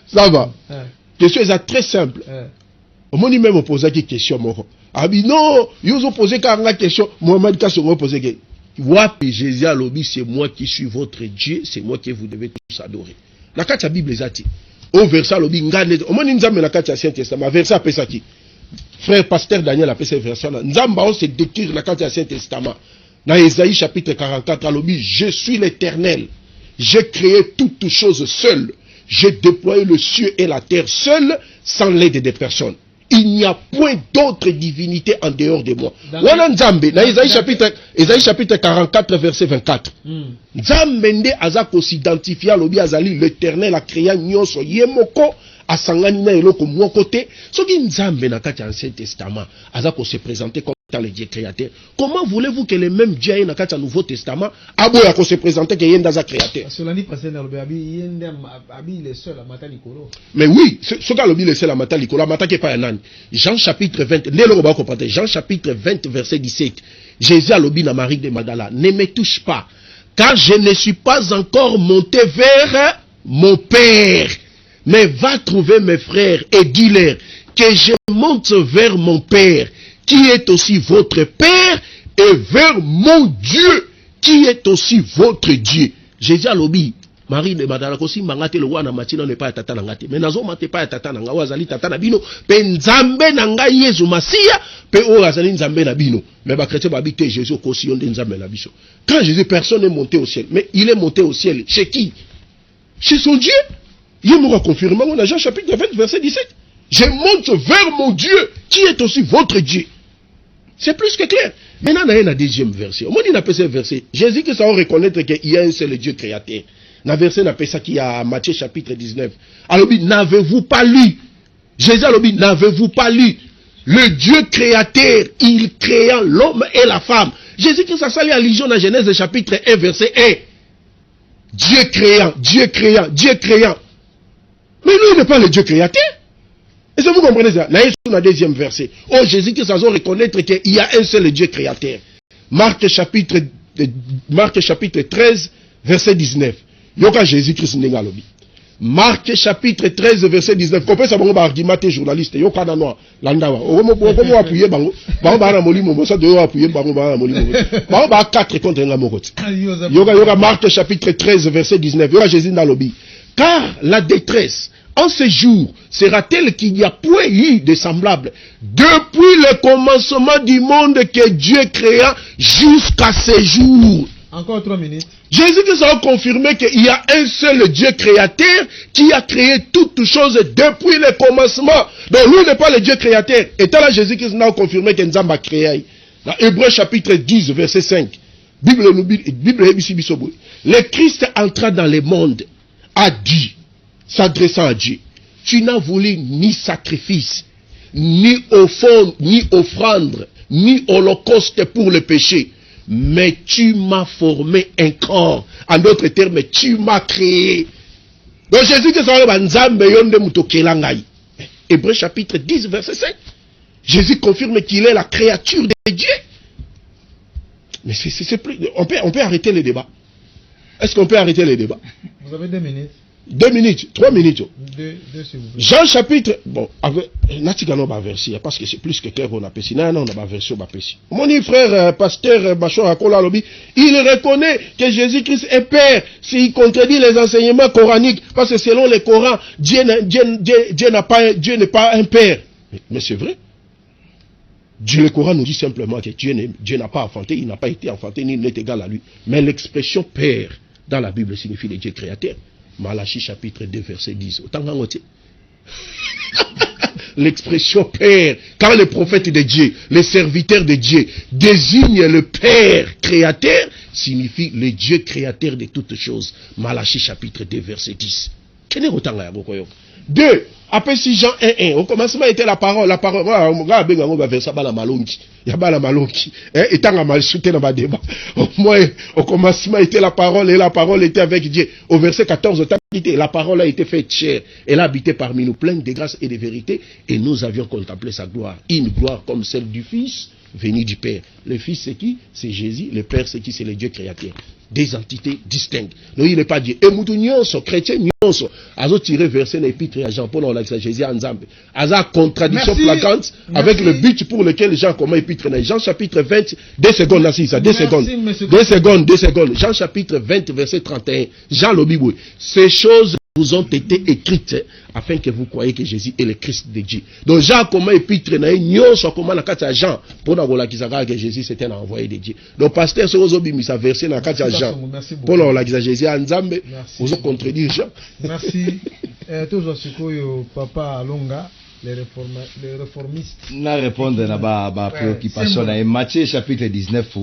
Ça va. Question est très simple. Au moment même poser des questions, ah mais non, ils ont posé une question. Mohamed Kassongo posé que Jésus a lobby, c'est moi qui suis votre Dieu, c'est moi que vous devez tous adorer. La carte la Bible les a dit. Au verset lobby, au moment où la carte Ancien Testament, verset après ça qui. Frère pasteur Daniel a fait ce verset là. Nzamba on se décrire la carte Ancien Testament. Dans Ésaïe chapitre 44, lobby, je suis l'Éternel. J'ai créé toutes choses seul. J'ai déployé le ciel et la terre seul, sans l'aide des personnes. Il n'y a point d'autre divinité en dehors de moi. Voilà Nzambe, dans Ésaïe chapitre 44, verset 24. Nzambe nde azako s'identifie à l'obi azali l'Éternel a créé nyonso yemoko asangani na eloko mwa côté. Soki Nzambe na kati Ancien Testament azako se présenter comme le Dieu créateur. Comment voulez-vous que le même Dieu ait dans le Nouveau Testament aboya ko se présenter que yenda créateur? Mais oui, ce gars le seul à mata likolo, mata ke pa yanani. Jean chapitre 20, Jean chapitre 20 verset 17. Jésus a lobi na Marie de Magdala, ne me touche pas, car je ne suis pas encore monté vers mon Père. Mais va trouver mes frères et dis-leur que je monte vers mon Père, qui est aussi votre Père, et vers mon Dieu, qui est aussi votre Dieu. Jésus a lobi, Marie de Magdala kosi mangate le wana matina ne pas tata nangate. Mais nazo mate pas tata nanga wazali tata na bino, pe nzambe nanga Yesu Masia, pe o azali nzambe na bino. Mais ba chrétien ba bité Jésus kosi onde nzambe na biso. Quand Jésus personne n'est monté au ciel, mais il est monté au ciel chez qui? Chez son Dieu. Il m'aura confirmé dans Jean chapitre 20 verset 17. Je monte vers mon Dieu, qui est aussi votre Dieu. C'est plus que clair. Maintenant, il y a un deuxième verset. Au moment où il a ce verset, Jésus qui ça reconnaître qu'il y a un seul Dieu créateur. Dans le verset, il a ça qui a Matthieu chapitre 19. Alors, n'avez-vous pas lu? Jésus a dit, n'avez-vous pas lu? Le Dieu créateur, il créa l'homme et la femme. Jésus qui ça s'allie à Légion dans Genèse chapitre 1 verset 1. Dieu créant, Dieu créant, Dieu créant. Mais lui, il n'est pas le Dieu créateur. Est-ce que vous comprenez ça? Là, il y a un deuxième verset. Oh, Jésus qui s'en reconnaître qu'il y a un seul Dieu créateur. Marc chapitre 13, verset 19. Yoka Jésus-Christ Nengalobi. Marc chapitre 13, verset 19. Comprenez ça, bon, argument journaliste. Yoka Nanoa, Landawa. Comment appuyer Bango? Bango na molimo, ça doit appuyer Bango na molimo. Bango 4 contre la morote. Yoka Marc chapitre 13, verset 19. Yoka Jésus Nalobi. Car la détresse en ce jour sera telle qu'il n'y a point eu de semblable depuis le commencement du monde que Dieu créa jusqu'à ce jour. Encore 3 minutes. Jésus-Christ a confirmé qu'il y a un seul Dieu créateur qui a créé toutes choses depuis le commencement. Donc lui n'est pas le Dieu créateur. Et là Jésus-Christ a confirmé que Nzamba a créé. Dans Hébreux chapitre 10 verset 5. Bible le Christ entra dans le monde a dit, s'adressant à Dieu, tu n'as voulu ni sacrifice, ni offrande, ni holocauste pour le péché, mais tu m'as formé un corps. En d'autres termes, tu m'as créé. Donc Jésus dit, Hébreux chapitre 10, verset 5. Jésus confirme qu'il est la créature de Dieu. Mais c'est plus, on peut arrêter le débat. Est-ce qu'on peut arrêter les débats? Vous avez 2 minutes. 2 minutes, 3 minutes. 2 s'il vous plaît. Jean chapitre, bon, Natigano va verser, parce que c'est plus que clair qu'on a péché. Non, on a pas version, on a péché. Mon frère, pasteur Bachor Akola Lobi, il reconnaît que Jésus-Christ est Père, s'il contredit les enseignements coraniques, parce que selon le Coran, Dieu n'est pas un Père. Mais c'est vrai. Dieu, le Coran nous dit simplement que Dieu n'a pas enfanté, il n'a pas été enfanté, ni il n'est égal à lui. Mais l'expression Père dans la Bible signifie le Dieu créateur. Malachie chapitre 2 verset 10. L'expression Père, quand le prophète de Dieu, le serviteur de Dieu, désigne le Père créateur, signifie le Dieu créateur de toutes choses. Malachie chapitre 2 verset 10. Deux, après si Jean 1, au commencement était la parole, on va vers ça, la malongi, il y a pas la malongi, et tant mal shooté dans le débat. Au moins, au commencement était la parole, et la parole était avec Dieu. Au verset 14, la parole a été faite chair, elle a habité parmi nous, pleine de grâce et de vérité, et nous avions contemplé sa gloire, une gloire comme celle du Fils, venu du Père. Le Fils c'est qui? C'est Jésus, le Père c'est qui? C'est le Dieu créateur. des entités distinctes. Donc il n'est pas dit. Et moutou nyonso, chrétien nyonso, azo tiré verset l'épître à Jean Paul, on l'a dit Jésus en Nzambe. Aza contradiction flagrante avec le but pour lequel Jean comment épître. Jean chapitre 20, 2 secondes là, si ça, 2 secondes. 2 secondes. Jean chapitre 20, verset 31. Jean Lobibou. Ces choses vous ont été écrites afin que vous croyez que Jésus est le Christ de Dieu. Donc Jean comment épître na nyonso comment na kati ya Jean pour na kola kisaka que Jésus c'était un envoyé de Dieu. Donc pasteur sozo bimisa verset na kati ya Jean pour na kola kisaka Jésus en Nzambe vous contredire Jean. Merci. Toujours sikoyo papa Alonga les réformistes. Na répondre na ba préoccupation na Matthieu chapitre 19